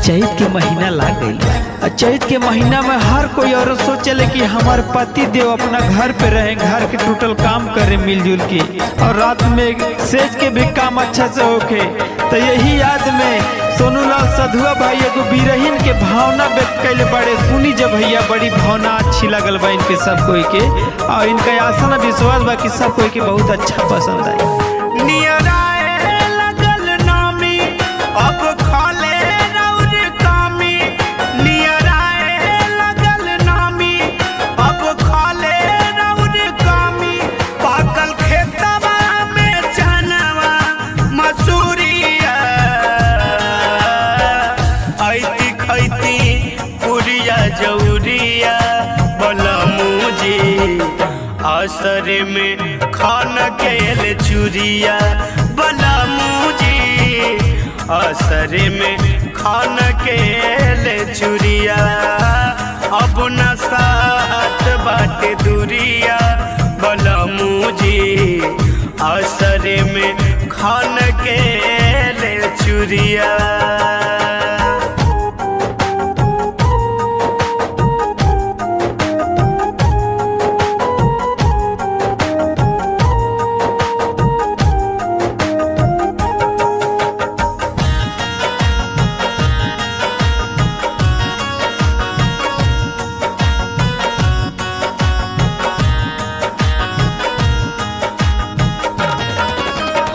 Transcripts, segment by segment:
चैत के महीना लाग गई। चैत के महीना में हर कोई औरत सोचले कि हमारे पति देव अपना घर पे रहे, घर के टोटल काम करे मिलजुल के, और रात में सेज के भी काम अच्छा से होके। तो यही याद में सोनूलाल सधुआ भाई एगो बिरहीन के भावना व्यक्त कैले बड़े। सुनी जब भैया, बड़ी भावना अच्छी लगल बा इनके सब कोई के, और इनका आशा न विश्वास बा कि सब कोई के बहुत अच्छा पसंद आई। असरे में खाना के चूरिया बला मुझी, असरे में खाना के चूरिया, अब न साथ बाटे दूरिया बला मुझी, असरे में खाना के चूरिया।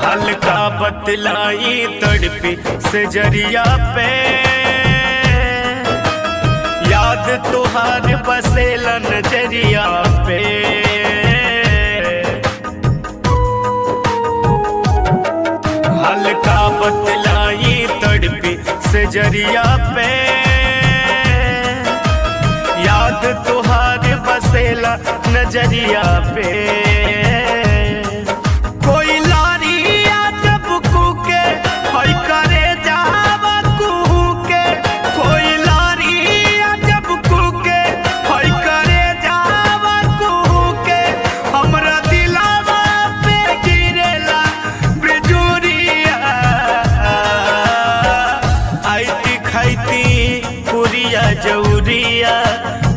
हल्का बतलाई तड़पी से जरिया पे, याद तुहार बसेला नजरिया पे। हल्का बतलाई तड़पी से जरिया पे, याद तुहार बसेला नजरिया पे।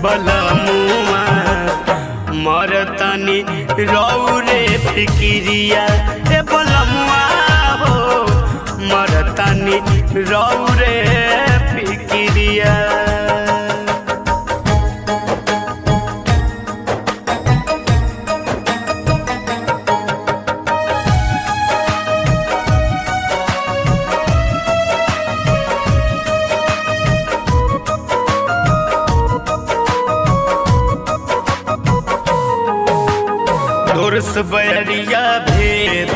बलमुआ मरतनी रौरे फिकिरिया, ए बलमुआ हो मरतनी रौरे फिकिरिया। दुर्स बैरिया भेद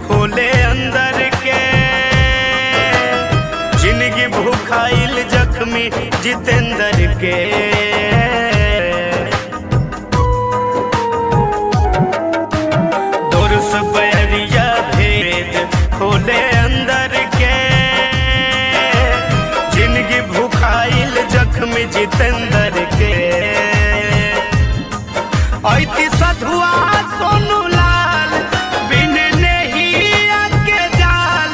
खोले अंदर के, जिंदगी भूखाइल जख्मी जितेंद्र के। दुर्स बैरिया भेद खोले अंदर के, जिंदगी भूखाइल जख्मी जितेंद्र के। ऐती सधुआ सोनूलाल बिन नहीं आके जाल,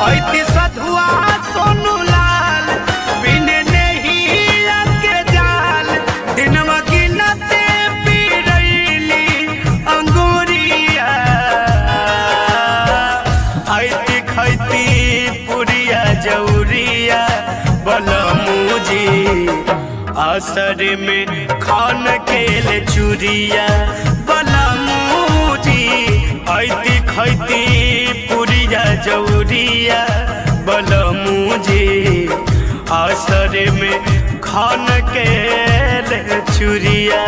ऐती सधुआ सोनूलाल बिन नहीं आके जाल। दिनवा गिनते पीरैली अंगूरिया, ऐती खैती पुरिया जौरिया बलमुजी, असर में खान के चूरिया बलमुजी। ऐती खैती पुरिया जौरिया बलमुजी, असर में खान के चूरिया।